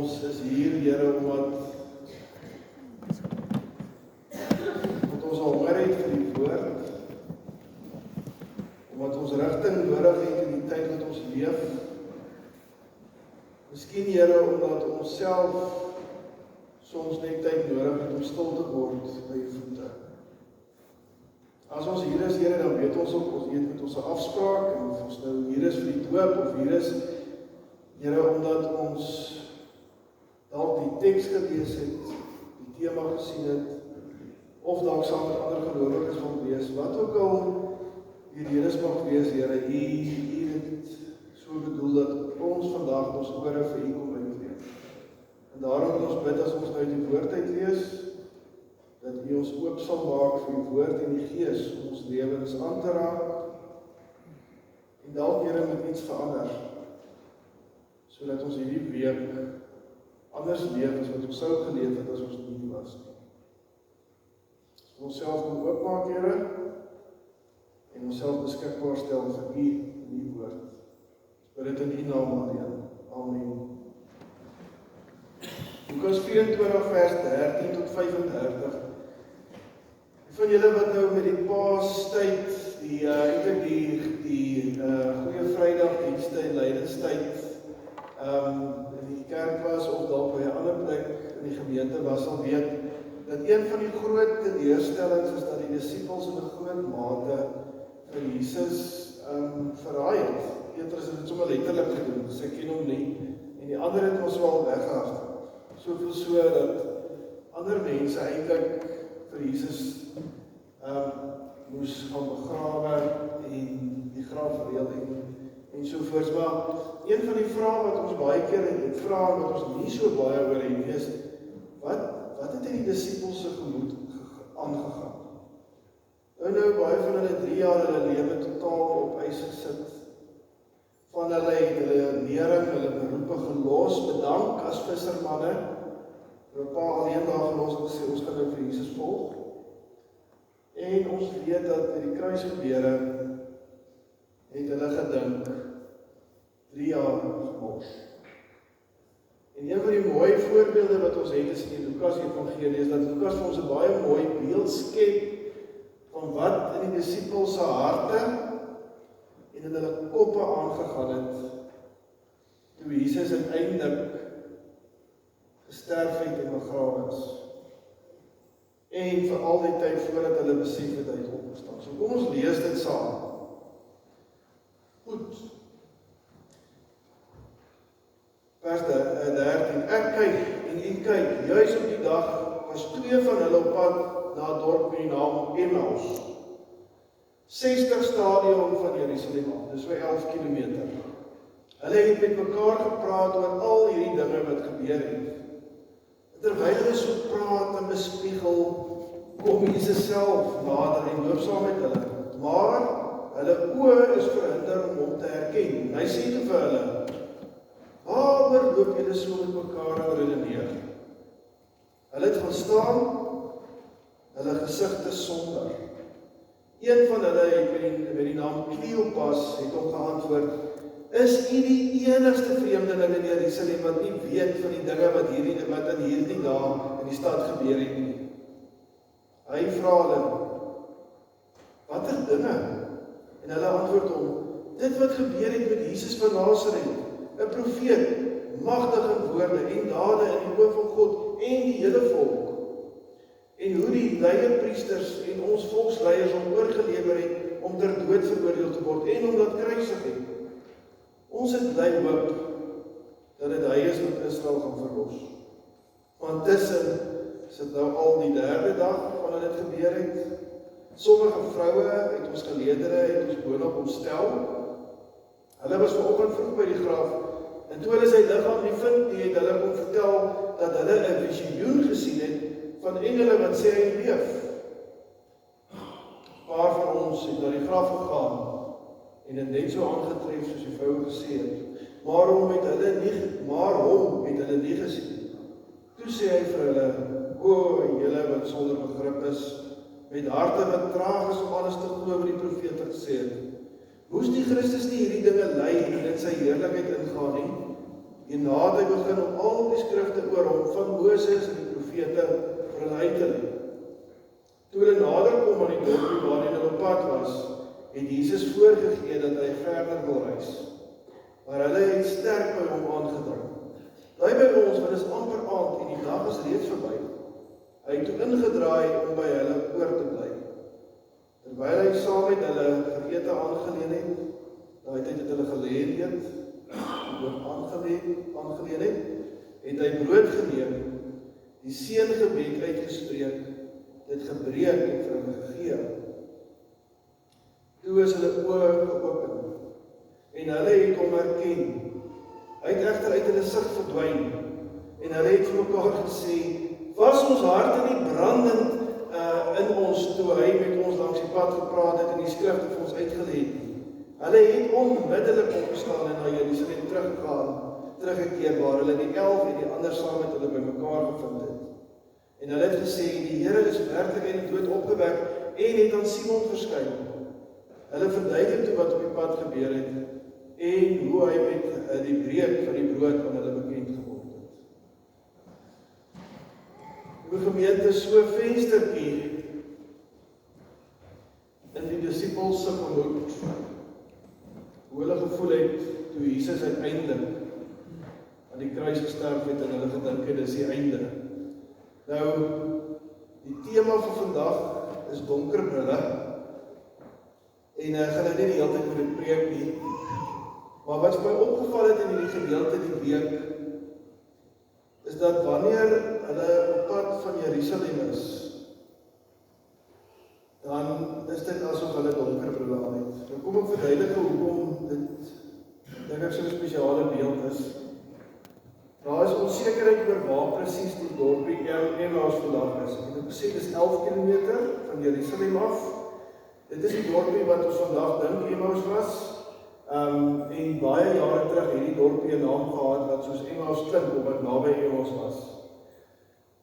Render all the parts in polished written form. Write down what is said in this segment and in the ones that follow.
ons is hier, Here, omdat ons al honger het vir die woord, omdat ons rigting nodig het in die tyd wat ons leef. Miskien, Here, omdat ons self soms net tyd nodig het om stil te word by U voete. As ons hier is, Here, dan weet ons ook, ons weet met ons afspraak, en of ons nou hier is vir die doop, of hier is, Here, omdat ons dalk die teks gelees het, die tema gesien het, of dalk saam met ander gelowiges wil wees, wat ook al die redes mag wees, Here, U het so bedoel dat ons vandag ons ore vir U kom uitleef. En daarom wil ons bid as ons nou die woord uitlees, dat U ons oop sal maak vir die woord en die Gees om ons lewens aan te raak, en dalk, Here, met iets verander, sodat ons hierdie week anders leef as wat ons sou geleef het as ons nie was nie. Ons self moet oopmaak, Here, en ons self beskikbaar stel vir U en U woord. Ons bid dit in U naam alleen. Amen. Lukas 24 vers 13 tot 35. Van julle wat nou met die Paastyd, die Goeie Vrydagdienste en Lydenstyd in die kerk was, of dalk by 'n ander plek in die gemeente was, sal weet dat een van die groot teleurstellings is dat die disippels in 'n groot mate vir Jesus verraai het. Petrus het dit sommer letterlik gedoen, gesê ken hom nie, en die ander het ons wel weggehardloop. Soveel so dat ander mense eintlik vir Jesus moes gaan begrawe en die graf reël en sovoorts. Maar een van die vrae wat ons baie keer vra, wat ons nie so baie oor het, is wat het in die disippels se gemoed aangegaan? Nou baie van hulle 3 jaar hulle lewe totaal op ys gesit. Van hulle het hulle lering, hulle beroepe gelos, bedank as vissermanne. Hulle pa alleen daar gelos en gesê, ons gaan nou vir Jesus volg. En ons weet dat met die kruisgebeure het hulle gedink 3 jaar gemors. En een van die mooi voorbeelde wat ons het is in die Lukas Evangelie, is dat Lukas vir ons 'n baie mooi beeld skep van wat in die disippels se harte en in hulle koppe aangegaan het toe Jesus uiteindelik gesterf het en begrawe is. En vir al die tyd voordat hulle besef het hy het opgestaan. So kom ons lees dit saam. Goed. Vers 13. Ek kyk en u kyk, juis op die dag was 2 van hulle op pad na 'n dorp met die naam Emmaus. 60 stadium van Jerusalem af, dis vir 11 kilometer. Hulle het met mekaar gepraat oor al hierdie dinge wat gebeur het. Terwyl hulle so praat en bespiegel, kom Jesus self nader en loop saam met hulle. Maar hulle oë is verhinder om hom te herken. Hy sê toe vir hulle, waaroor loop julle so met mekaar en redeneer? Hulle het gaan staan, hulle gesigte somber. Een van hulle het met die naam Kleopas het hom geantwoord, is u die enigste vreemdeling in Jerusalem wat nie weet van die dinge wat in hierdie dae in die stad gebeur het nie? Hy vra hulle, watter dinge? En hulle antwoord hom, dit wat gebeur het met Jesus van Nasaret, 'n profeet, magtig in woorde en dade in die oë van God en die hele volk. En hoe die leierpriesters en ons volksleiers hom oorgelewer het om ter dood veroordeel te word en om dat kruisig het. Ons het bly hoop dat dit hy is wat Israel gaan verlos. Want tussen sit nou al die 3de dag van dit gebeur het. Sommige vroue het ons geleedere het ons boonop ontstel. Hulle was vanoggend vroeg by die graf en toe hulle sy liggaam nie vind nie, het hulle kon vertel dat hulle 'n visioen gesien het van engele wat sê hy leef. 'n Paar van ons het na die graf gegaan en dit net so aangetref soos die vrou gesê het. Maar hom het hulle nie gesien. Toe sê hy vir hulle, o julle wat sonder begrip is, met harte wat traag is om alles te glo wat die profete gesê het. Moes die Christus nie hierdie dinge ly en in sy heerlikheid ingaan nie? Hierna het hy begin om al die skrifte oor hom van Moses en die profete vir hulle uit te lê. Toe hulle nader kom aan die dorpie waarheen hulle op pad was, het Jesus voorgegee dat hy verder wil reis. Maar hulle het sterk by hom aangedring. Bly by ons, want dit is amper aand en die dag is reeds verby. Hy het toe ingedraai om by hulle oor te bly. Terwyl hy saam met hulle geete aangeleen het, daai tyd het hulle geleen eet, aangeleen het hy brood geneem, die seëngebed uitgespreek, dit gebreek en vir hulle gegee. Toe is hulle oë geopen, en hulle het hom herken. Hy het egter uit hulle sig verdwyn, en hulle het vir mekaar gesê, was ons harte nie brandend in ons, toe hy met ons langs die pad gepraat het en die skrifte vir ons uitgelê het. Hulle het onmiddellik opgestaan en na Jerusalem teruggekeer, waar hulle die 11 en die ander saam met hulle bymekaar gevind het. En hulle het gesê, die Here is werklik uit die dood opgewek en het aan Simon verskyn. Hulle verduidelik toe wat op die pad gebeur het en hoe hy met die breek van die brood aan hulle bekend geword het. Die gemeente so venstertjie in die disippels se gemoed, hoe hulle gevoel het toe Jesus uiteindelik aan die kruis gesterf het en hulle gedink het, dis die einde. Nou, die tema vir vandag is donker brille, en ek gaan nou nie die hele tyd oor die preek nie, maar wat my opgeval het in die gedeelte die week, is dat wanneer hulle op pad van Jerusalem is, dan is dit asof hulle donker brille aan het. Nou kom ek verduidelik hoekom dit, dink ek so 'n spesiale beeld is. Daar is onsekerheid oor waar presies die dorpie Emmaus vandag is. Ek het gesê, dis 11 kilometer van Jerusalem af. Dit is die dorpie wat ons vandag dink Emmaus was. En baie jare terug het die dorpie 'n naam gehad wat soos Emmaus klink, of wat naby Emmaus was.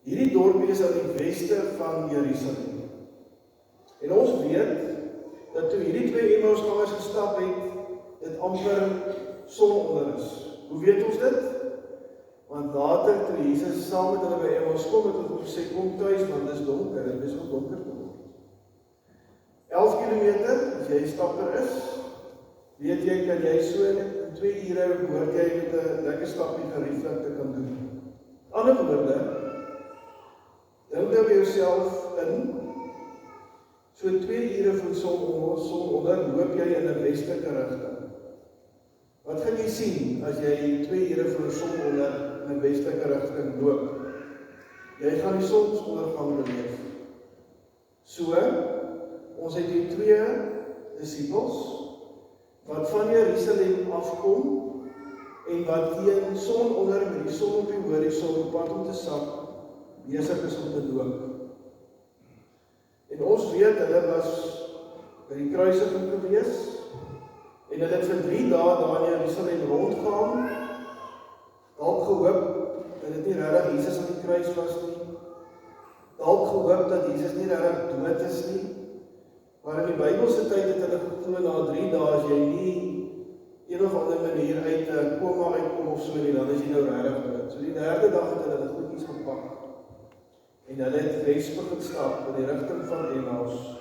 Hierdie dorpie is aan die weste van Jerusalem. En ons weet dat toe hierdie twee Emmausgangers gestap het, dit amper sononder is. Hoe weet ons dit? Want later toe Jesus saam met hulle by Emmaus kom, het hy gesê, kom tuis, want dit is donker, dit is ook donker te word. 11 kilometer, as jy stapper is, weet jy, kan jy so in 2 ure behoort jy met 'n lekker stapie gerieflik te kan doen. Ander woorde, dink nou by jouself in, so 2 ure van son onder loop jy in 'n westelike rigting. Wat gaan jy sien as jy 2 ure van son onder in 'n westelike rigting loop? Jy gaan die sonsondergang beleef. So, ons het hier 2 disippels wat van Jerusalem afkom en wat teen son onder met die son op die horison op pad om te sak besig is om te loop. En ons weet, hulle was by die kruisiging gewees, en hulle het vir 3 dae daar in Jerusalem rondgaan, dalk gehoop dat dit nie regtig Jesus aan die kruis was nie, dalk gehoop dat Jesus nie regtig dood is nie, maar in die Bybelse tyd het hulle geglo na 3 dae, as jy nie een of ander manier uit 'n koma uitkom of so nie, dan is jy nou regtig dood. So die 3de dag het hulle goedjies gepak, en hulle het wes begin stap in die rigting van Emmaus,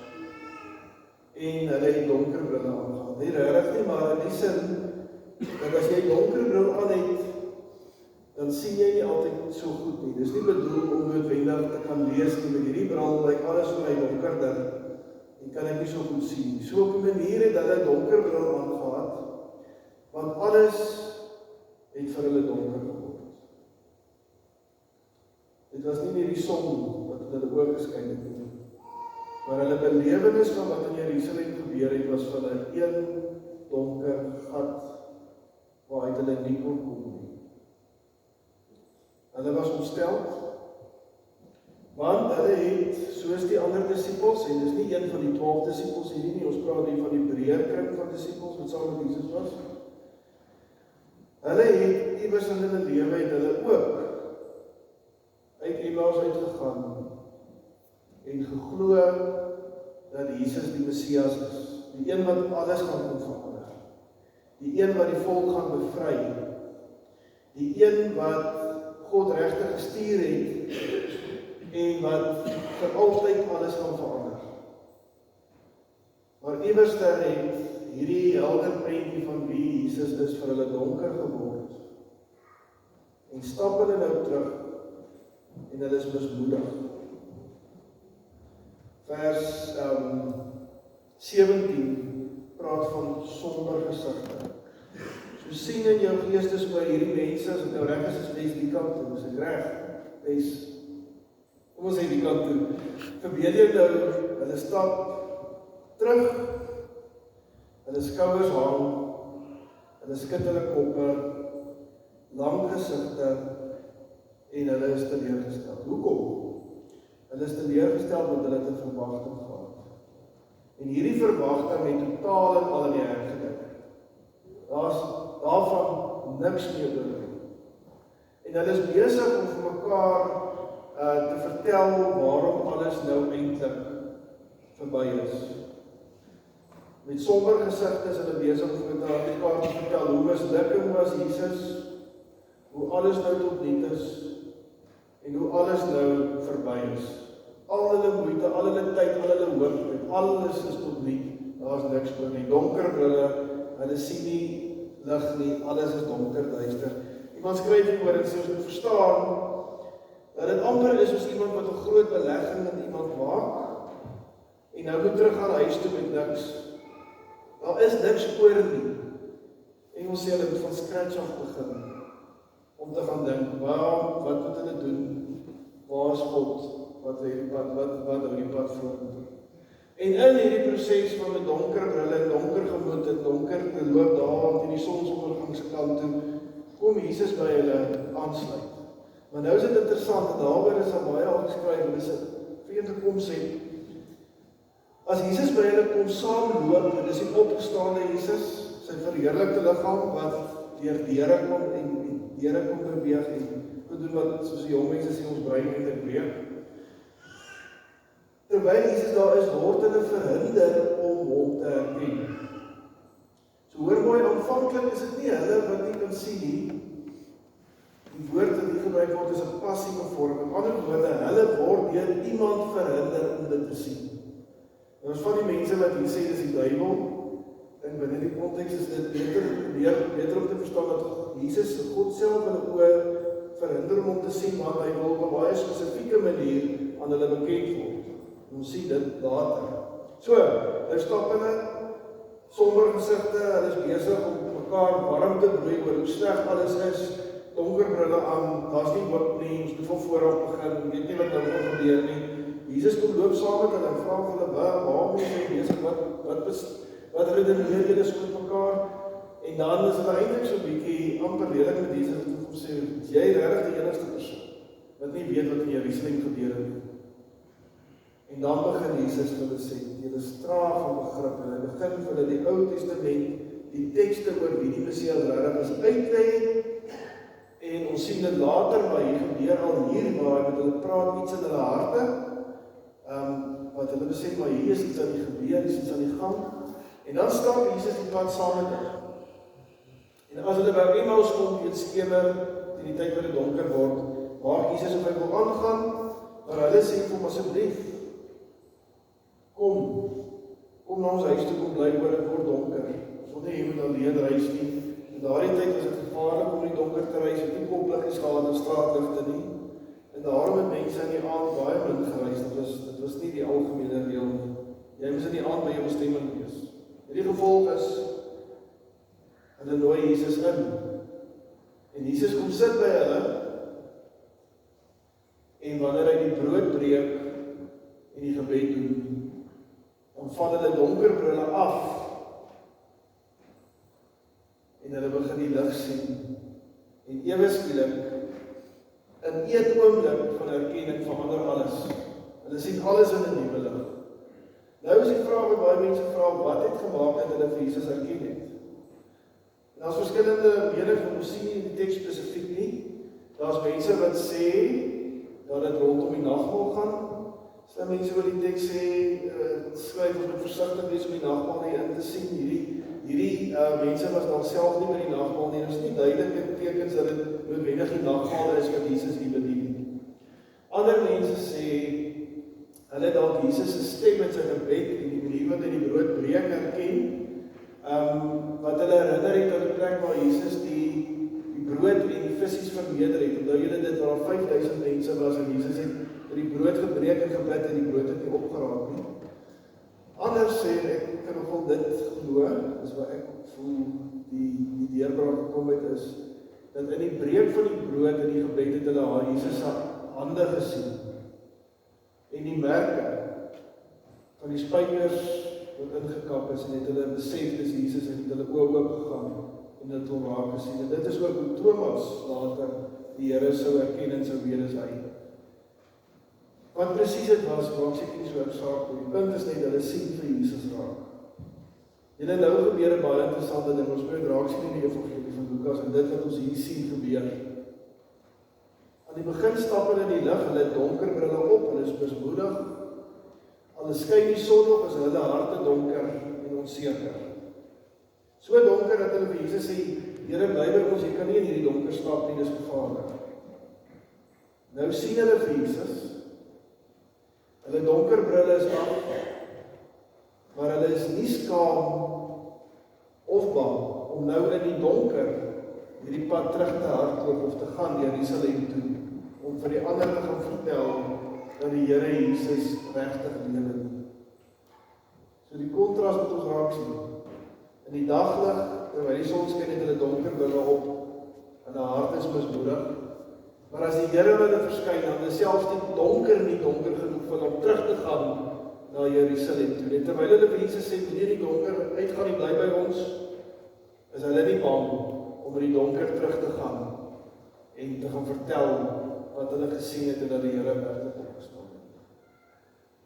en hulle het donker brille aangehad. Nie regtig nie, maar in die sin, dat as jy donker bril aan het, dan sien jy nie altyd so goed nie. Dis nie bedoel om noodwendig te kan lees nie, met hierdie bril lyk alles vir my donkerder, en kan ek nie so goed sien nie. So op 'n manier het hulle donker bril aangehad, want alles het vir hulle donker geword. Dit was nie meer die son wat hulle oë geskyn het nie, maar hulle belewenis van wat in Jerusalem gebeur het, was van 'n donker gat, waaruit hulle nie kon kom nie. Hulle was ontstel, want hulle het, soos die ander disippels, en dis nie een van die 12 disippels hierdie nie, ons praat hier van die breër kring van disippels, wat saam met Jesus was. Hulle het iewers in hulle lewe, het hulle ook uit Emmaus uitgegaan, en geglo dat Jesus die Messias is, die een wat alles gaan verander, die een wat die volk gaan bevry, Die een wat God regtig gestuur het en wat vir altyd alles gaan verander. Maar iewers dan het hierdie helder prentjie van wie Jesus is vir hulle donker geword. En stap hulle nou terug en hulle is mismoedig. Vers 17 praat van somber gesigte. So sien in jou geestes oor hierdie mense, as het nou reg is die kant toe, is ek reg? Kom ons sê die kant toe. Verbeel jy nou, hulle stap terug, hulle skouers hang, hulle skud hulle koppe, lang gesigte, en hulle is teleurgestel. Hoekom? Hulle is teleurgestel want hulle het 'n verwagting gehad. En hierdie verwagting het totaal en al in die hek gedink. Daar's daarvan niks meer oor. En hulle is besig om vir mekaar te vertel waarom alles nou eintlik verby is. Met somber gesigte is hulle besig om met mekaar te vertel hoe mislukking was Jesus, hoe alles nou tot niet is, en hoe alles nou verby is. Al hulle moeite, al hulle tyd, al hulle hoop, alles is tot niet. Daar is niks oor nie. Donker brille, hulle sien nie lig nie, alles is donker, duister. Iemand skryf hieroor en sê ons moet verstaan dat dit amper is soos iemand wat 'n groot belegging in iemand maak en nou moet terug aan huis toe met niks. Daar is niks oor nie. Engels sê hulle moet van scratch af begin om te gaan dink, wat moet hulle doen? Waar is God? Wat hou die pad vorentoe? En in hierdie proses van met donker brille, donker gemoed en donker loop daar teen die sonsondergang se kant toe, kom Jesus by hulle aansluit. Maar nou is dit interessant, en daaroor is daar baie al geskryf, en dis 'n vreemde konsep. As Jesus by hulle kom saamloop, en dis die opgestaande Jesus, sy verheerlikte liggaam wat deur deure kom en deure kom beweeg en doen wat soos die jong mense sê ons brein eintlik breek. Terwyl Jesus daar is, word hulle verhinder om hom te herken. So hoor mooi, aanvanklik is dit nie hulle wat nie kan sien nie. Die woord wat hier gebruik word is 'n passiewe vorm. Met ander woorde, hulle word deur iemand verhinder om dit te sien. En ons van die mense wat hier sê dis die duiwel, en binne die konteks is dit beter om te verstaan dat Jesus, God self hulle oë verhinder om te sien, want hy wil op 'n baie spesifieke manier aan hulle bekend word. En ons sien dit later. So, nou stap hulle, somber gesigte, hulle is besig om mekaar warm te broei oor hoe sleg alles is, donker brille aan, daar's nie hoop nie, ons moet van vooraf begin, weet nie wat nou gaan gebeur nie. Jesus kom loop saam met hulle en vra hulle, waarom is jy besig, wat redeneer julle so met mekaar? En dan is hulle eintlik so 'n bietjie amper lelik met Jesus en kom sê, is jy regtig die enigste persoon wat nie weet wat in Jerusalem gebeur het nie? En dan begin Jesus vir hulle sê, julle is traag van begrip, en hy begin vir hulle die Ou Testament, die tekste oor wie die Messias regtig is uitlei, en ons sien dit later, maar hier gebeur al hier, waar hy met hulle praat iets in hulle harte, wat hulle besef, maar hier is iets aan die gebeur, is iets aan die gang, en dan stap Jesus die pad saam met hulle. En as hulle by Emmaus kom, weet skemer, in die tyd wat dit donker word, maak Jesus of hy wil aangaan, maar hulle sê, kom asseblief, kom na ons huis toe, kom bly oor, dit word donker, ons wil nie jy moet alleen reis nie, in daardie tyd was dit gevaarlik om die donker te reis, het nie kopliggies gehad en straatligte nie, en daarom het mense in die aand baie min gereis, dit was nie die algemene reël nie, jy moes in die aand by jou bestemming wees. En die gevolg is, hulle nooi Jesus in, en Jesus kom sit by hulle, en wanneer hy die brood breek, en die gebed doen, dan val hulle donker brille af, en hulle begin die lig sien, en ewe skielik, in een oomblik van erkenning verander alles. Hulle sien alles in 'n nuwe lig. Nou is die vraag wat baie mense vra, wat het gemaak dat hulle vir Jesus erken het? En daar's verskillende menings, ons sien nie in die teks spesifiek nie. Daar's mense wat sê dat dit rondom die nagmaal gaan. Slim mense wat die teks sê, skryf ons moet versigtig wees om die nagmaal nie in te sien. hierdie mense was dan self nie by die nagmaal nie. Dit is nie duidelike tekens dat dit noodwendig die nagmaal is wat Jesus hier bedien. Ander mense sê, hulle dalk Jesus se stem in sy gebed en die manier wat hy die brood breek herken, wat hulle herinner het aan die plek waar Jesus die brood en die visies vermeerder het. Onthou julle dit waar 5000 mense was en Jesus het die brood gebreek en gebid en die brood het nie opgeraak nie. Anders sê, ek kan nogal dit glo, is wat ek voel die deurbraak gekom het is, dat in die breek van die brood en die gebed het hulle Jesus se hande gesien. En die merke van die spykers wat ingekap is en het hulle besef dis Jesus en het hulle oop gegaan en dit hom raak gesien. En dit is ook hoe Thomas later die Here sou erken en sou weet is hy. Wat presies dit was, maak seker nie so 'n saak nie. Die punt is net hulle sien vir Jesus raak. Julle nou gebeur 'n baie interessante ding. Ons moet raak sien in die evangelie van Lukas en dit wat ons hier sien gebeur. Aan die begin stap hulle in die lig, hulle het donker brille op, hulle is mismoedig. Al skyn die son op, is hulle harte donker en onseker. So donker dat hulle vir Jesus sê, Here, bly by ons, jy kan nie in hierdie donker stap nie, dis gevaarlik. Nou sien hulle vir Jesus. Hulle donker brille is af, maar hulle is nie skaam of bang om nou in die donker hierdie pad terug te hardloop of te gaan Jerusalem toe, om vir die ander te gaan vertel dat die Here Jesus regtig lewe nie. So die kontras wat ons raak sien. In die daglig, terwyl die son skyn, het hulle donker brille op en hulle hart is mismoedig. Maar as die Here hulle verskyn, dan is selfs die donker nie donker genoeg vir om terug te gaan na Jerusalem toe. En terwyl hulle vir Jesus sê, moenie die donker uitgaan nie, bly by ons, is hulle nie bang om in die donker terug te gaan en te gaan vertel wat hulle gesien het en dat die Here werklik opgestaan het.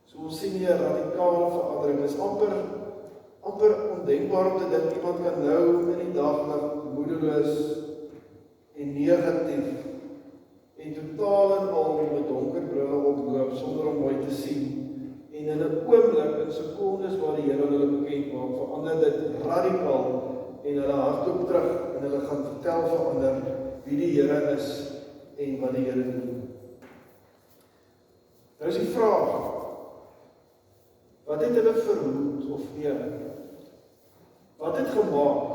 So ons sien hier 'n radikale verandering. Dit is amper ondenkbaar om te dink iemand kan nou in die daglig moedeloos en negatief en totaal en al met donker brille oploop sonder om mooi te sien. En in 'n oomblik, in sekondes waar die Here hulle bekend maak, verander dit radikaal en hulle hardloop terug en hulle gaan vertel vir ander wie die Here is en wat die Here doen. Nou is die vraag, wat het hulle verhoed of nee? Wat het gemaak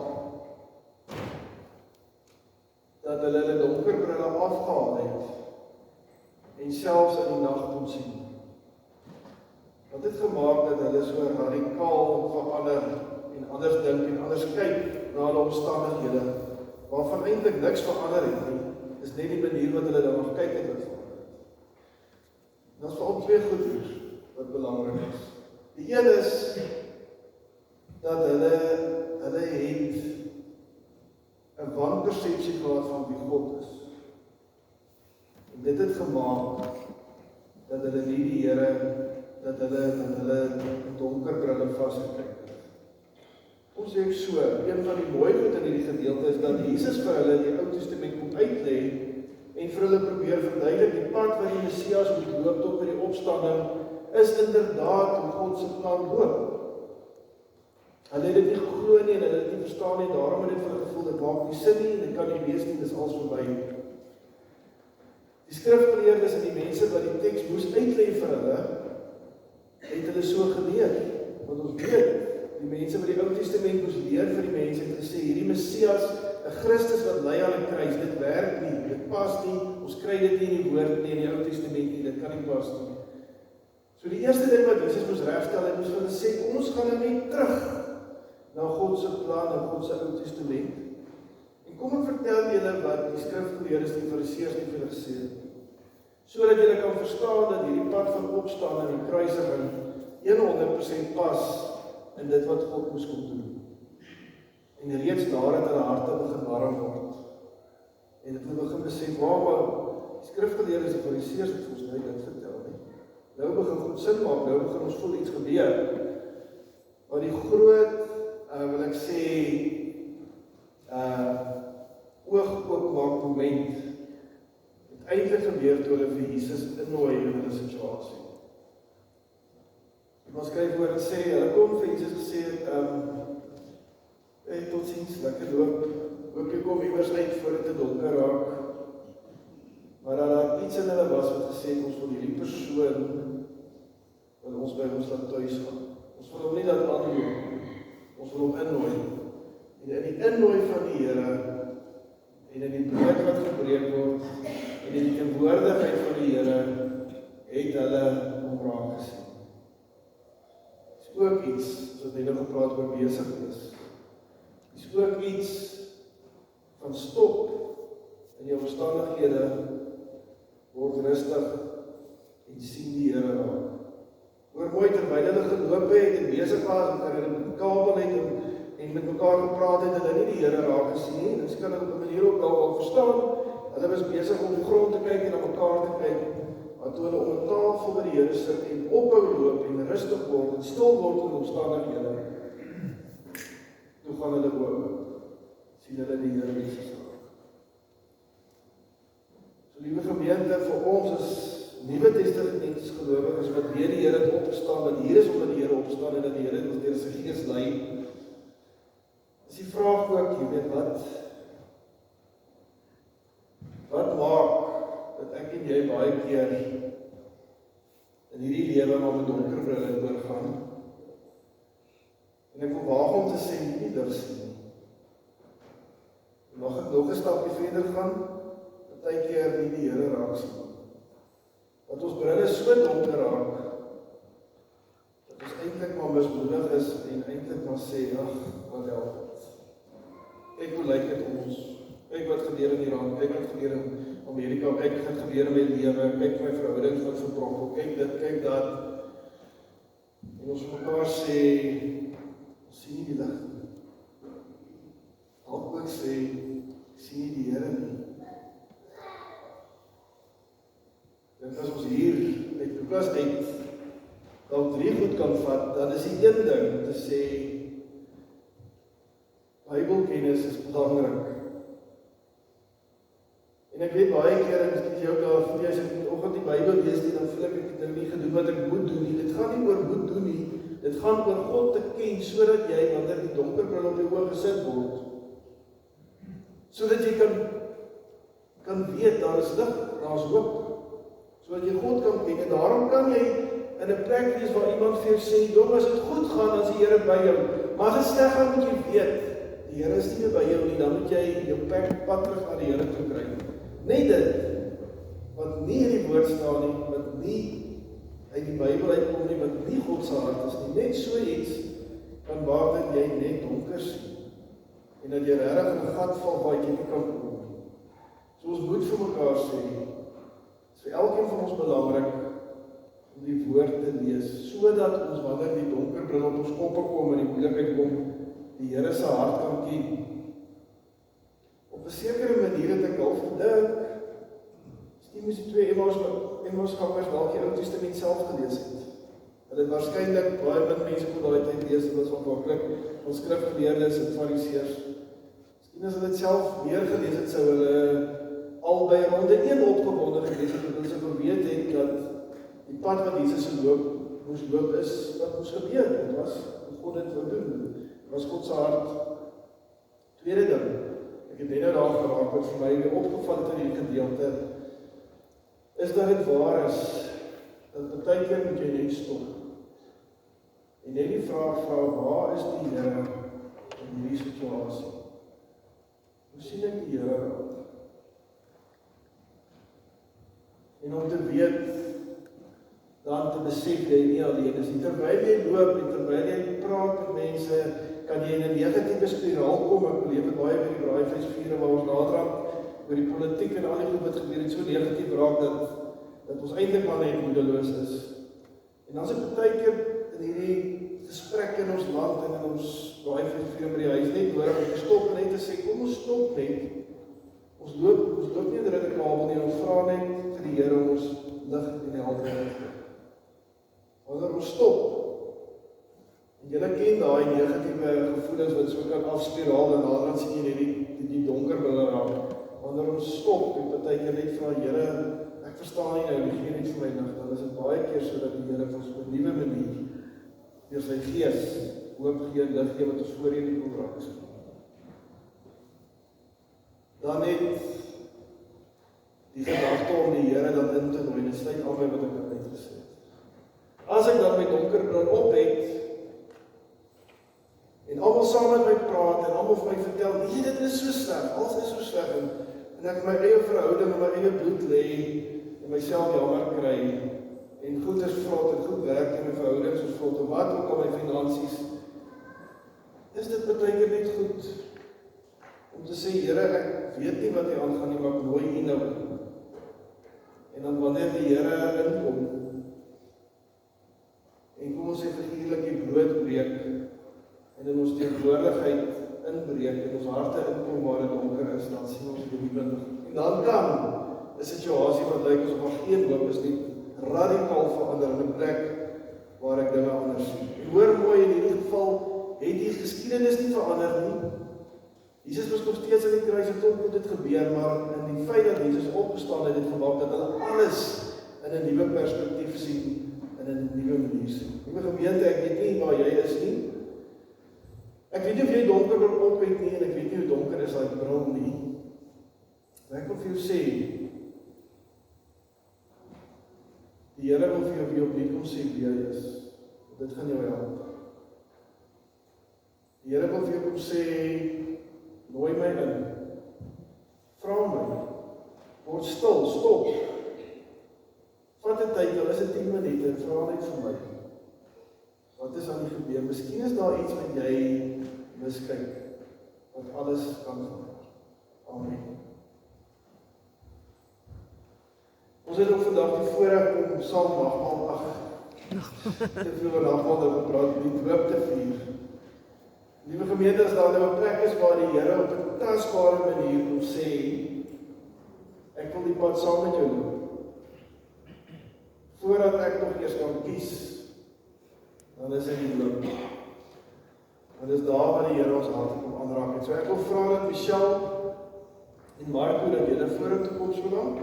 dat hulle hulle donker brille afgehaal het en selfs in die nag kon sien? Wat het gemaak dat hulle so radikaal verander en anders dink en anders kyk na hulle omstandighede, waarvan eintlik niks verander het nie, is net die manier wat hulle dan nog kyk het wat verander het. En dat is veral twee goeders wat belangrik is. Die een is dat hulle het 'n wanpersepsie gehad van wie God is. En dit het gemaak dat hulle nie die Here, dat hulle donker brille vasgekry het. Ons sê so, een van die mooi goed in hierdie gedeelte is dat Jesus vir hulle die Ou Testament kom uitlê en vir hulle probeer verduidelik die pad wat die Messias moet loop tot by die opstanding is inderdaad hoe God se plan loop. Hulle het dit nie geglo nie en hulle het dit nie verstaan nie, daarom het dit vir hulle gevoel, dit maak nie sin nie en dit kan nie wees nie, dis alles verby. Die skrifgeleerdes en die mense wat die teks moes uitlê vir hulle, het hulle so geleer. Want ons weet, die mense wat die Ou Testament moes leer vir die mense het gesê, hierdie Messias, 'n Christus wat ly aan 'n kruis, dit werk nie, dit pas nie, ons kry dit nie in die woord nie, in die Ou Testament nie, dit kan nie pas nie. So die eerste ding wat Jesus moes regstel, hy moes vir hulle sê, kom ons gaan net terug na God se plan en God se Ou Testament. En kom ek vertel julle wat die skrifgeleerdes en die fariseërs nie vir hulle gesê het, sodat julle kan verstaan dat hierdie pad van opstaan en die kruisiging 100% pas in dit wat God moes kom doen. En reeds nadat hulle harte begin warm word en het hulle begin besef, maar die skrifgeleerdes en die fariseërs het ons nou dit vertel nie. Nou begin God sin maak, nou begin ons voel iets gebeur. Maar die groot, wil ek sê, oog oopmaak moment het eintlik gebeur toe hulle vir Jesus innooi in hulle situasie. Ons skryf oor en sê, hulle kom vir Jesus gesê, Hey, tot ziens, lekker loop. Hoop jy kom iewers uit voor dit te donker raak. Maar daar iets in hulle was wat gesê het, ons wil hierdie persoon wat ons by ons laat tuis gaan. Ons wil hom nie laat aanloop, ons wil hom innooi. En in die innooi van die Here en in die brood wat gebreek word en in die teenwoordigheid van die Here het hulle hom raak gesien. Dit is ook iets, soos net nou gepraat oor besig is. Dit is ook iets van stop in jou omstandighede, word rustig en sien die Here raak. Hoor mooi, terwyl hulle geloop het en besig was en hulle kabel het en met mekaar gepraat het, hulle nie die Here raak gesien nie. Dis kan ek op 'n manier ook al verstaan. Hulle was besig om die grond te kyk en na mekaar te kyk. Maar toe hulle om 'n tafel by die Here sit en ophou loop en rustig word en stil word in omstandighede, toe gaan hulle oop. Sien hulle die Here Jesus raak. So liewe gemeente, vir ons is Nuwe Testamentiese gelowiges wat deur die Here het opgestaan, wat hier is omdat die Here opstaan en dat die Here ons deur sy Gees lei. Is die vraag ook, jy weet wat maak dat ek en jy baie keer in hierdie lewe maar met donker brille oorgaan? En ek wil waag om te sê nie lig sien. Mag ek nog 'n stapie verder gaan? Partykeer nie die Here raak sien. Dat ons brille so donker raak, dat ons eintlik maar mismoedig is en eintlik maar sê, ag, wat help dit? Kyk hoe lyk dit ons, kyk wat gebeur in Iran, kyk wat gebeur in Amerika, kyk wat gebeur in my lewe, kyk my verhoudings wat verbrokel, kyk dit, kyk dat. En ons mekaar sê, ons sien nie die lig nie. Dalk ook sê, ek sien nie die Here nie. En as ons hier uit Lukas uit dalk 3 goed kan vat, dan is die een ding om te sê Bybelkennis is belangrik. En ek weet baie keer en as jy ook daar as ek vanoggend die Bybel lees nie, dan voel ek nou nie gedoen wat ek moet doen nie. Dit gaan nie oor moet doen nie. Dit gaan oor God te ken sodat jy wanneer die donker bril op jou oë gesit word, sodat jy kan weet daar is lig, daar is hoop. Sodat jy God kan ken, en daarom kan jy in 'n plek wees waar iemand vir jou sê, dom, as dit goed gaan, dan is die Here by jou. Maar as dit sleg gaan, moet jy weet, die Here is nie meer by jou nie, dan moet jy jou pad terug na die Here toe kry. Net dit, wat nie in die woord staan nie, wat nie uit die Bybel uitkom nie, wat nie God se hart is nie, net so iets, kan maak dat jy net donker sien, en dat jy regtig in 'n gat val waar jy nie kan kom. So ons moet vir mekaar sê, vir elkeen van ons belangrik om die woord te lees, sodat ons wanneer die donker bril op ons koppe kom en die moeilikheid kom, die Here se hart kan ken. Op 'n sekere manier het ek al gedink, miskien moes die 2 Emmausgangers dalk die Ou Testament self gelees het. Hulle het waarskynlik baie min mense kon daai tyd lees, dit was aanvanklik ons skrifgeleerdes en fariseërs. Miskien as hulle dit self meer gelees het, sou hulle al by ronde 1 opgewonde gewees het, omdat sy geweet het dat die pad wat Jesus moes loop is wat moes gebeur. Dit was wat God dit wil doen. Dit was God se hart. Tweede ding, ek het net nou daar geraak wat vir my opgeval het in hierdie gedeelte, is dat dit waar is, dat baie keer moet jy net stop. En net die vraag vra, waar is die Here in hierdie situasie? Hoe sien ek die Here raak? En om te weet, dan te besef jy nie alleen is nie. Terwyl jy loop en terwyl jy praat met mense, kan jy in 'n negatiewe spiraal kom. Ek beleef dit baie by die braaivleisvure waar ons naderhand oor die politiek en al die goed wat gebeur het so negatief raak dat ons eintlik maar net moedeloos is. En dan is dit baie keer in hierdie gesprekke in ons land en in ons braaivleisvure by die huis net nodig om te stop en net te sê, kom ons stop net. Ons loop nie deur 'n kabel nie, ons vra net vir die Here om ons lig en helderheid te gee. Wanneer ons stop, en julle ken daai negatiewe gevoelens wat so kan afspiraal en naderhand sien jy die donker brille raak. Wanneer ons stop, en partykeer net vra, Here, ek verstaan nie nou, gee net vir my lig, dan is dit baie keer sodat die Here vir ons op 'n nuwe manier deur sy Gees hoop gee, lig gee wat ons voorheen nie kon raak sien. dan net die gedagte om die Here dan in te nooi, dit sluit al by wat ek nou uitgesê het. As ek dan my donkerbril op het, en almal saam met my praat, en almal vir my vertel, nee, dit is so sleg, alles is so sleg, en ek my eie verhouding, en my eie bloed lê, en myself jammer kry, en goed is vrot, en goed werk, en my verhoudings is vrot, en wat ook al my finansies, is dit baie net goed, om te sê, Here, ek weet nie wat hier aangaan nie, maar ek nooi U nou. En dan wanneer die Here inkom, en kom ons sê figuurlik die brood breek, en in ons teenwoordigheid inbreek, en ons harte inkom waar dit donker is, dan sien ons die lig. En dan kan 'n situasie wat lyk asof daar geen hoop is nie, radikaal verander in 'n plek waar ek dinge anders sien. En hoor mooi, in hierdie geval het die geskiedenis nie verander nie. Jesus was nog steeds aan die kruis en tot moet dit gebeur, maar in die feit dat Jesus opgestaan het, het gemaak dat hulle alles in 'n nuwe perspektief sien, in 'n nuwe manier sien. Nuwe gemeente, ek weet nie waar jy is nie. Ek weet nie of jy donker wil op het nie, en ek weet nie hoe donker is daai bril nie. Maar ek wil vir jou sê, die Here wil vir jou weer opnuut kom sê wie hy is. Dit gaan jou help. Die Here wil vir jou kom sê, nooi my in. Vra my. Word stil, stop. Vat 'n tyd, al is dit 10 minute, en vra net vir my. Wat is aan die gebeur? Miskien is daar iets wat jy miskyk, wat alles kan verander. Amen. Ons het ook vandag die voorreg om saam nagmaal, te veel nagmaal oor gepraat, die doop te vier. Liewe gemeente, as daar nou 'n plek is waar die Here op 'n tasbare manier kom sê, ek wil die pad saam met jou loop. Voordat ek nog eers kan kies, dan is hy die doop. Want dis daar waar die Here ons hart kom aanraak het. So ek wil vra dat Michelle en Marco dat julle vorentoe kom so lank.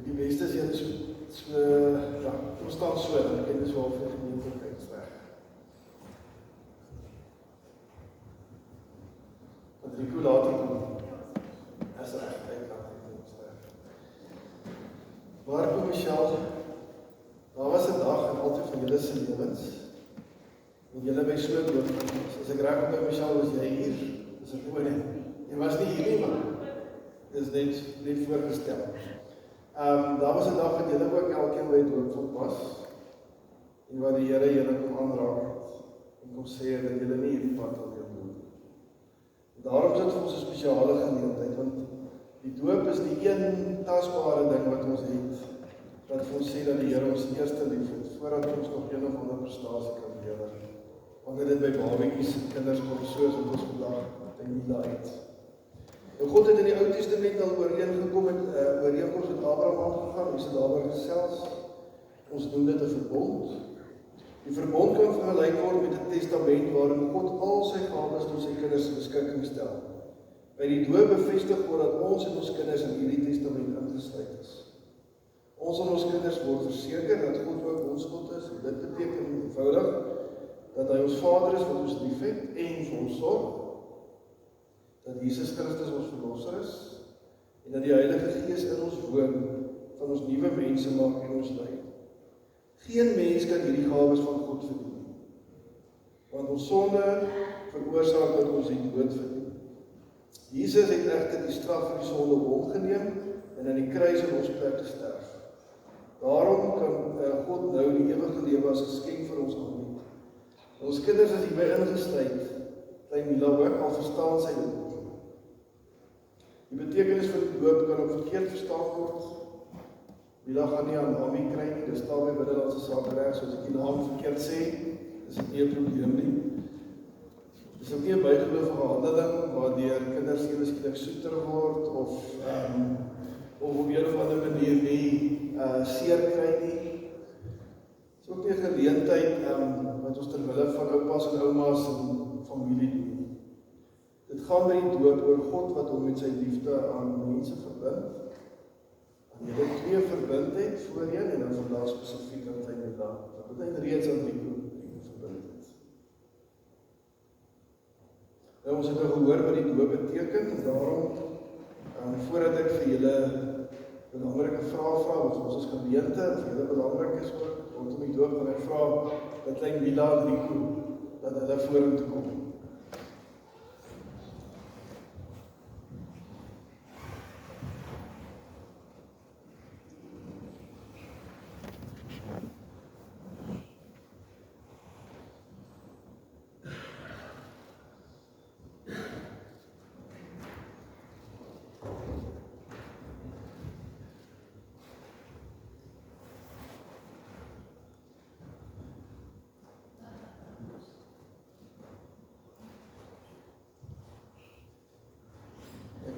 Die beste is jy ja, kom staan so, dan ek dit so half vir gemeenskap weg. Want Rico later kom, as reg, ek kan dit weg. Maar kom Michelle, daar was 'n dag in altyd van julle se lewens, en julle by so dood was. As ek reg onthou, Michelle, was jy hier? Dis ek oor nie. Jy was nie hier nie, man. Dis net voorgestel. Daar was 'n dag wat julle ook elkeen by doopvol was, en waar die Here julle kom aanraak het, en kom sê dat julle nie hierdie pad wil doen. Daarom is dit vir ons 'n spesiale geleentheid, want die doop is die een tasbare ding wat ons het, wat vir ons sê dat die Here ons eerste lief het, voordat ons nog een of ander prestasie kan lewer. Wanneer dit by babatjies en kinders kom, soos wat ons vandag by Mila het. Nou God het in die Ou Testament al ooreengekom met ooreenkoms met Abraham aangegaan, ons het daaroor gesels. Ons noem dit 'n verbond. Die verbond kan vergelyk word met 'n testament waarin God al sy gawes tot sy kinders se beskikking stel. By die doop bevestig word dat ons en ons kinders in hierdie testament ingesluit is. Ons en ons kinders word verseker dat God ook ons God is. Dit beteken eenvoudig dat hy ons Vader is wat ons liefhet en vir ons sorg. Dat Jesus Christus ons verlosser is, en dat die Heilige Gees in ons woon, van ons nuwe mense maak en ons lei. Geen mens kan hierdie gawes van God verdien, want ons sonde veroorsaak dat ons die dood verdien. Jesus het egter die straf vir die sonde op hom geneem, en aan die kruis in ons plek gesterf. Daarom kan God nou die ewige lewe as 'n geskenk vir ons aanbied. Ons kinders is hierby ingesluit, klein Mila ook, al verstaan sy dit. Die betekenis van die doop kan ook verkeerd verstaan word. Mila gaan nie aan naam kry nie, dis staan by binnelandse sake reg, soos ek die naam verkeerd sê, is dit nie 'n probleem nie. Dis ook nie 'n bygelooflike handeling waardeur kinders ewe skielik soeter word of gaan by die doop oor God wat hom met sy liefde aan mense verbind. En julle twee verbind het voorheen en dan vandag spesifiek aan sy Mila. Dat beteken reeds aan Rico verbind het. Nou, ons het nou gehoor wat die doop beteken en daarom, voordat ek vir julle belangrike vrae vra, wat ons as gemeente, vir julle belangrik is ook, rondom die doop, en ek vra dat klein Mila en Rico, dat hulle vorentoe kom.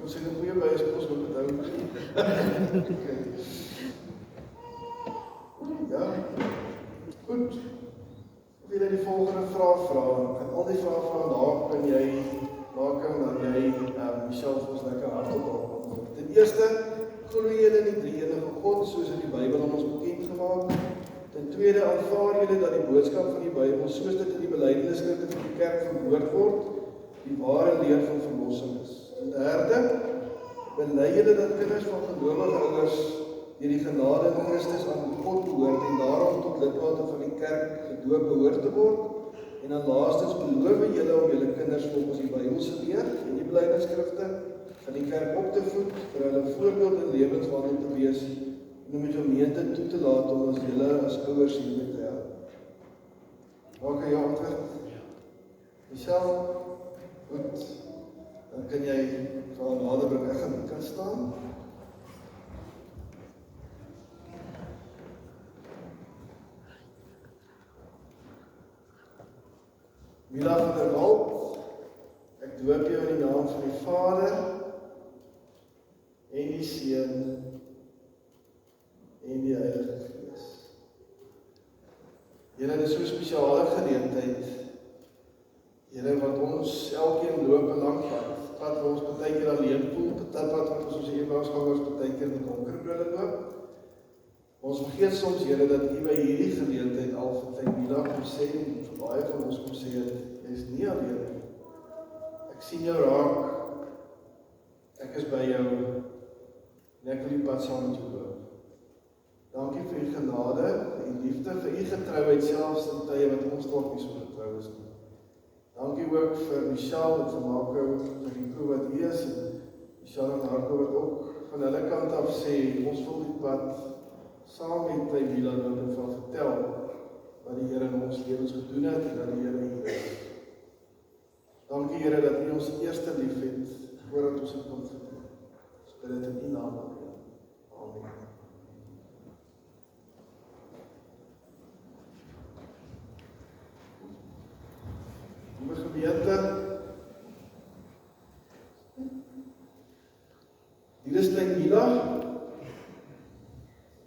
Ons het 'n goeie byspos moet onthou. Okay. Ja. Goed. Ek wil die volgende vraag vra. En al die vrae vra daar kan jy maak en dan jy Michelle vir ons lekker hardop antwoord. Ten eerste, glo julle in die drie-enige God soos in die Bybel aan ons bekend gemaak? Ten tweede, aanvaar julle dat die boodskap van die Bybel soos dit in die belydenisskrifte van die kerk verwoord word, die ware leer van verlossing is? En derde, bely julle dat kinders van gelowige ouers deur die genade in Christus aan God behoort en daarom tot lidmate van die kerk gedoop behoort te word? En dan laastens, beloof julle om julle kinders volgens die Bybelse leer en die belydenisskrifte van die kerk op te voed, vir hulle voorbeeld in lewenswandel te wees en om die gemeente toe te laat om ons julle as ouers hiermee te help? Waar kan jy antwoord? Michelle, goed. Dan kan jy van nader bring, ek gaan kan staan. Mila van der Walt, ek doop jou in die naam van die Vader en die Seun en die Heilige Gees. Here, dit is so 'n spesiale geleentheid. Here, wat ons elkeen loop 'n lang pad wat ons baie keer alleen voel, pad wat ons soos Emmausgangers baie keer met donker brille loop. Ons vergeet soms, Here, dat U by hierdie geleentheid al vir klein Mila kom sê en vir baie van ons kom sê, jy is nie alleen nie. Ek sien jou raak. Ek is by jou en ek wil die pad saam met jou loop. Dankie vir U genade, vir U liefde, vir U getrouheid selfs in tye wat ons dalk nie so getrou is nie. Dankie ook vir Michelle en vir Marco, vir die crew wat hier is, en Michelle en Marco wat ook van hulle kant af sê, ons wil die pad saam met klein Mila loop en van vertel wat die Here in ons lewens gedoen het en dat die Here hier is. Dankie Here dat U ons eerste lief het voordat ons het kon vertel. Ons bid dit in U naam. Amen. Liewe gemeente, hier is klein Mila.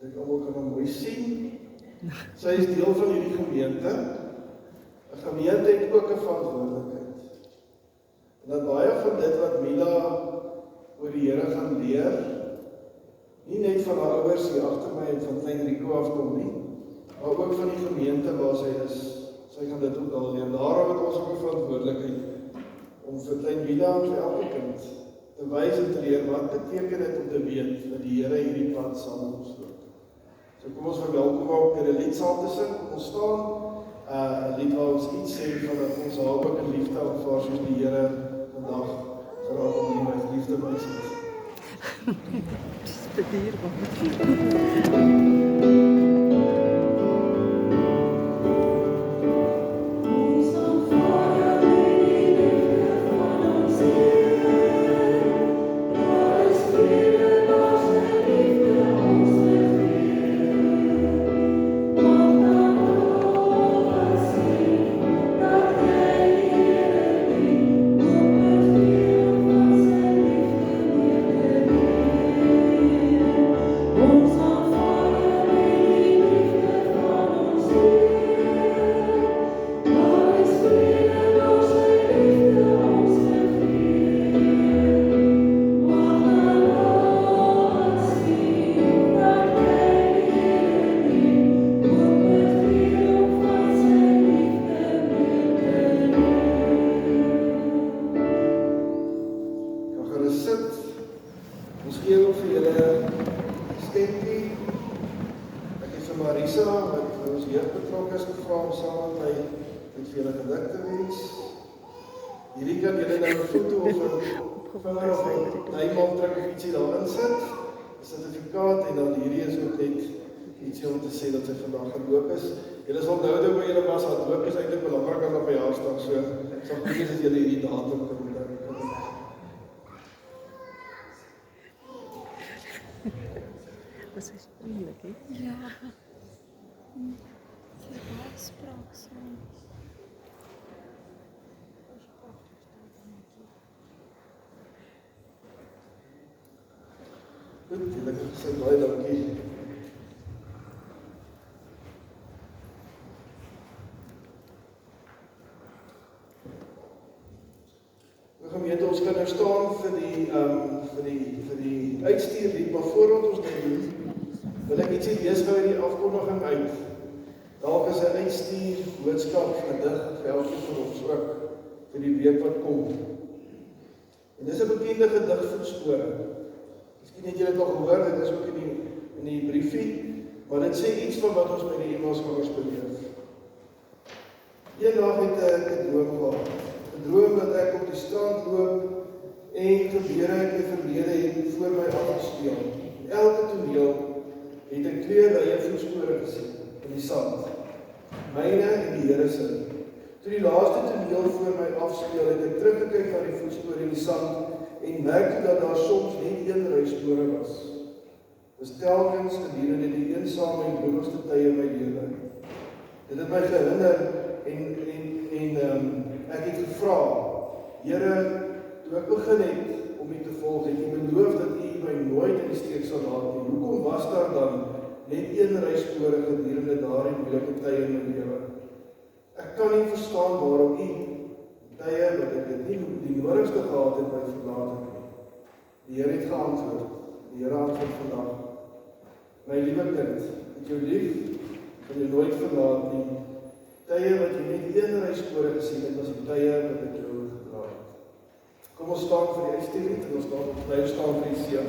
Ek almal kan hom mooi sien. Sy is deel van hierdie gemeente. 'n Gemeente het ook 'n verantwoordelikheid. En dat baie van dit wat Mila oor die Here gaan leer, nie net van haar ouers hier agter my en van klein Rico afkom nie, maar ook van die gemeente waar sy is. Sy gaan dit ook al leer. Daarom het ons ook 'n verantwoordelikheid om vir klein Mila en vir elke kind te wys en te leer wat beteken dit om te weet dat die Here hierdie pad saam met ons loop. So kom ons verwelkom ook deur 'n lied saam te sing. Ons staan 'n lied waar ons iets sê van dat ons haar ook in liefde aanvaar soos die Here vandag vir haar om die liefde wys het. Dis dierbaar. Ons aanvaar Ons gee ook vir julle stemkie. Ek het vir Marisa, wat vir ons jeugbetrokke is, gevra om saam met my met vir julle geluk te wens. Hierdie kan julle nou 'n foto of 'n vinger of 'n naamdruk of ietsie daarin sit, 'n sertifikaat, en dan hierdie is ook net ietsie om te sê dat sy vandag gedoop is. Julle sal nou waar julle was, dat doop is eintlik belangrik aan 'n verjaarsdag, so sal goed wees as julle hierdie datum kan onthou. Das is moeilijk, hè? Ja. Sy baie spraaksaam. Goed, julle sê baie dankie. Gemeente, ons kan nou staan vir die uitstuurlied, maar voordat ons dit doen, wil ek ietsie lees gou uit die afkondiging uit. Dalk is 'n uitstuur boodskap gedig vir elkeen van ons ook vir die week wat kom. En dis 'n bekende gedig van Spore. Miskien het julle dit al gehoor, dit is ook in die briefie, maar dit sê iets van wat ons by die Emmausgangers beleef. Eendag het ek 'n droom gehad. 'n Droom dat ek op die strand loop en gebeure uit my verlede het voor my afgespeel. In elke toneel het ek 2 rye voetspore gesien in die sand. Myne en die Here se. Toe die laaste toneel voor my afspeel, het ek teruggekyk na die voetspore in die sand en merkte dat daar soms net 1 ry spore was. Dis telkens gedurende die eensame en droewigste tye in my lewe. Dit het my gehindер en ek het gevra, Here, toe ek begin het om U te volg, het U beloof dat U my nooit in die steek sal laat nie. Hoekom was daar dan net 1 ry spore gedurende daardie moeilike tye in my lewe? Ek kan nie verstaan waarom U tye wat ek dit nie die nodigste gehad het my verlaat het nie. Die Here het geantwoord. Die Here antwoord vandag. My liewe kind, ek jou lief, sal jou nooit verlaat nie. Tye wat jy net 1 ry spore gesien het, was die tye wat ek jou gedra het. Kom ons staan vir die uitstuurlied en ons bly staan vir die seën.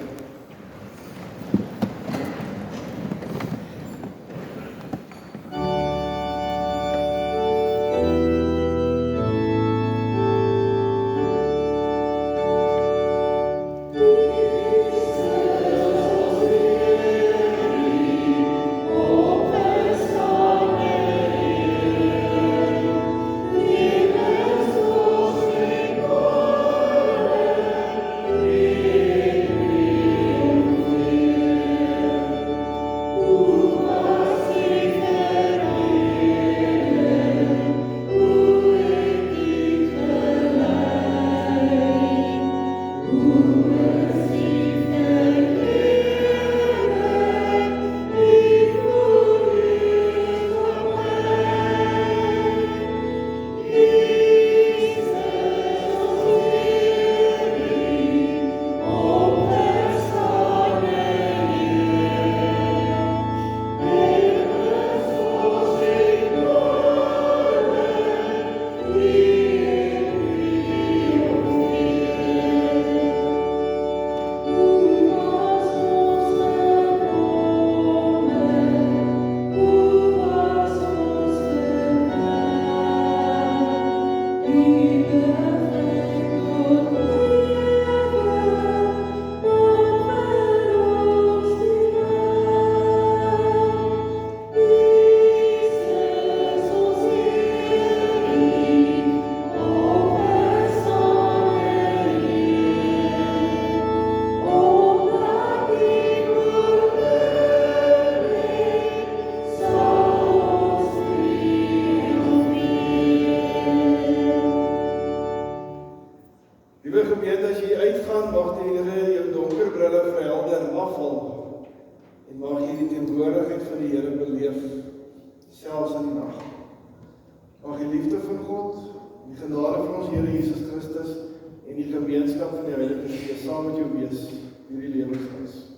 En die gemeenskap van die Heilige Gees saam met jou wees hierdie lewensreis.